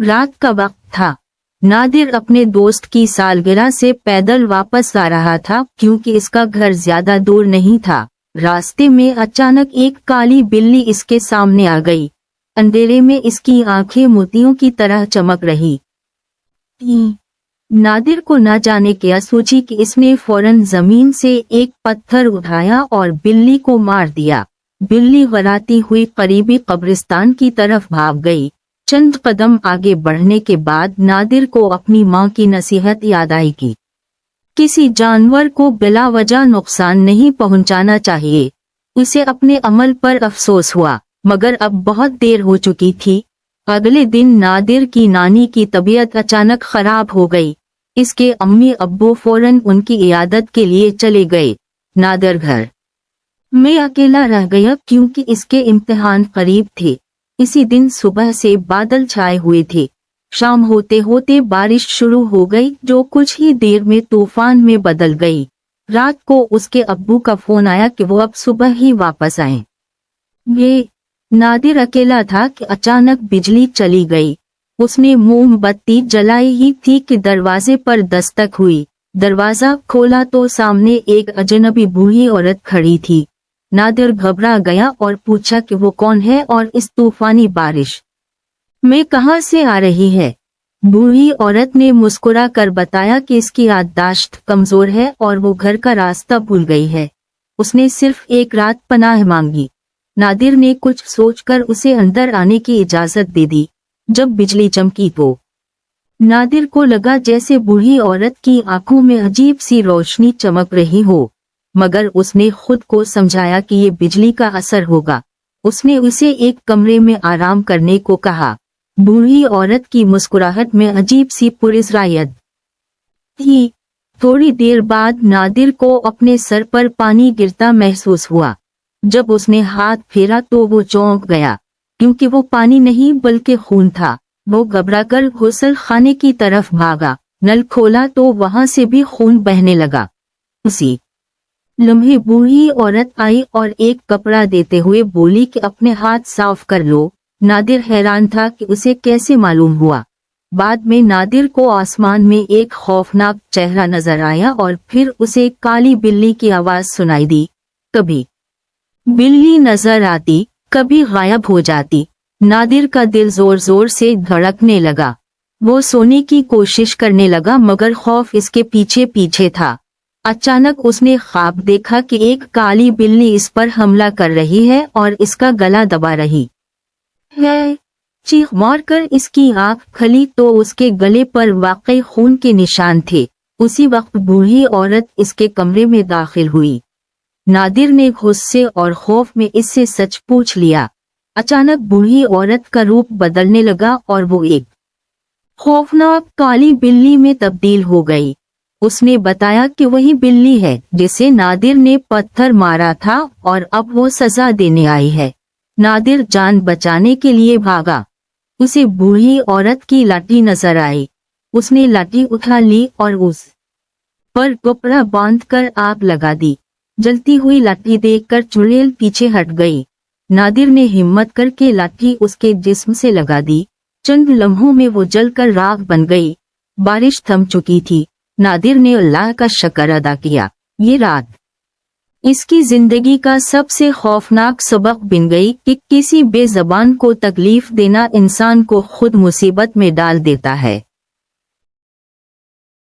रात का वक्त था। नादिर अपने दोस्त की सालगिरह से पैदल वापस आ रहा था क्योंकि इसका घर ज्यादा दूर नहीं था। रास्ते में अचानक एक काली बिल्ली इसके सामने आ गई। अंधेरे में इसकी आंखें मोतियों की तरह चमक रही थीं। नादिर को न जाने क्या सोची कि इसने फौरन जमीन से एक पत्थर उठाया और बिल्ली को मार दिया। बिल्ली गराती हुई करीबी कब्रिस्तान की तरफ भाग गई। चंद कदम आगे बढ़ने के बाद नादिर को अपनी माँ की नसीहत याद आई कि किसी जानवर को बिला वजह नुकसान नहीं पहुंचाना चाहिए। उसे अपने अमल पर अफसोस हुआ, मगर अब बहुत देर हो चुकी थी। अगले दिन नादिर की नानी की तबीयत अचानक खराब हो गई। इसके अम्मी अब्बू फौरन उनकी इयादत के लिए चले गए। नादिर घर में अकेला रह गया क्योंकि इसके इम्तिहान करीब थे। इसी दिन सुबह से बादल छाए हुए थे। शाम होते होते बारिश शुरू हो गई जो कुछ ही देर में तूफान में बदल गई। रात को उसके अब्बू का फोन आया कि वो अब सुबह ही वापस आए। ये नादिर अकेला था कि अचानक बिजली चली गई। उसने मोमबत्ती जलाई ही थी कि दरवाजे पर दस्तक हुई। दरवाजा खोला तो सामने एक अजनबी बूढ़ी औरत खड़ी थी। नादिर घबरा गया और पूछा कि वो कौन है और इस तूफानी बारिश में कहां से आ रही है। बूढ़ी औरत ने मुस्कुरा कर बताया कि इसकी याददाश्त कमजोर है और वो घर का रास्ता भूल गई है। उसने सिर्फ एक रात पनाह मांगी। नादिर ने कुछ सोचकर उसे अंदर आने की इजाजत दे दी। जब बिजली चमकी तो नादिर को लगा जैसे बूढ़ी औरत की आंखों में अजीब सी रोशनी चमक रही हो, मगर उसने खुद को समझाया कि ये बिजली का असर होगा। उसने उसे एक कमरे में आराम करने को कहा। बूढ़ी औरत की मुस्कुराहट में अजीब सी पुरस्रायत थी। थोड़ी देर बाद नादिर को अपने सर पर पानी गिरता महसूस हुआ। जब उसने हाथ फेरा तो वो चौंक गया क्योंकि वो पानी नहीं बल्कि खून था। वो घबराकर गुस्ल खाने की तरफ भागा। नल खोला तो वहां से भी खून बहने लगा। उसी लम्हे बूढ़ी औरत आई और एक कपड़ा देते हुए बोली कि अपने हाथ साफ कर लो। नादिर हैरान था कि उसे कैसे मालूम हुआ। बाद में नादिर को आसमान में एक खौफनाक चेहरा नजर आया और फिर उसे काली बिल्ली की आवाज सुनाई दी। कभी बिल्ली नजर आती, कभी गायब हो जाती। नादिर का दिल जोर जोर से धड़कने लगा। वो सोने की कोशिश करने लगा मगर खौफ इसके पीछे पीछे था। अचानक उसने ख्वाब देखा कि एक काली बिल्ली इस पर हमला कर रही है और इसका गला दबा रही है। चीख मारकर इसकी आंख खुली तो उसके गले पर वाकई खून के निशान थे। उसी वक्त बूढ़ी औरत इसके कमरे में दाखिल हुई। नादिर ने गुस्से और खौफ में इससे सच पूछ लिया। अचानक बूढ़ी औरत का रूप बदलने लगा और वो एक खौफनाक काली बिल्ली में तब्दील हो गई। उसने बताया कि वही बिल्ली है जिसे नादिर ने पत्थर मारा था और अब वो सजा देने आई है। नादिर जान बचाने के लिए भागा। उसे बूढ़ी औरत की लाठी नजर आई। उसने लाठी उठा ली और उस पर कपड़ा बांधकर आग लगा दी। जलती हुई लाठी देखकर चुड़ैल पीछे हट गई। नादिर ने हिम्मत करके लाठी उसके जिस्म से लगा दी। चंद लम्हों में वो जलकर राख बन गई। बारिश थम चुकी थी। नादिर ने अल्लाह का शुक्र अदा किया। ये रात इसकी जिंदगी का सबसे खौफनाक सबक बन गई कि किसी बेज़बान को तकलीफ देना इंसान को खुद मुसीबत में डाल देता है।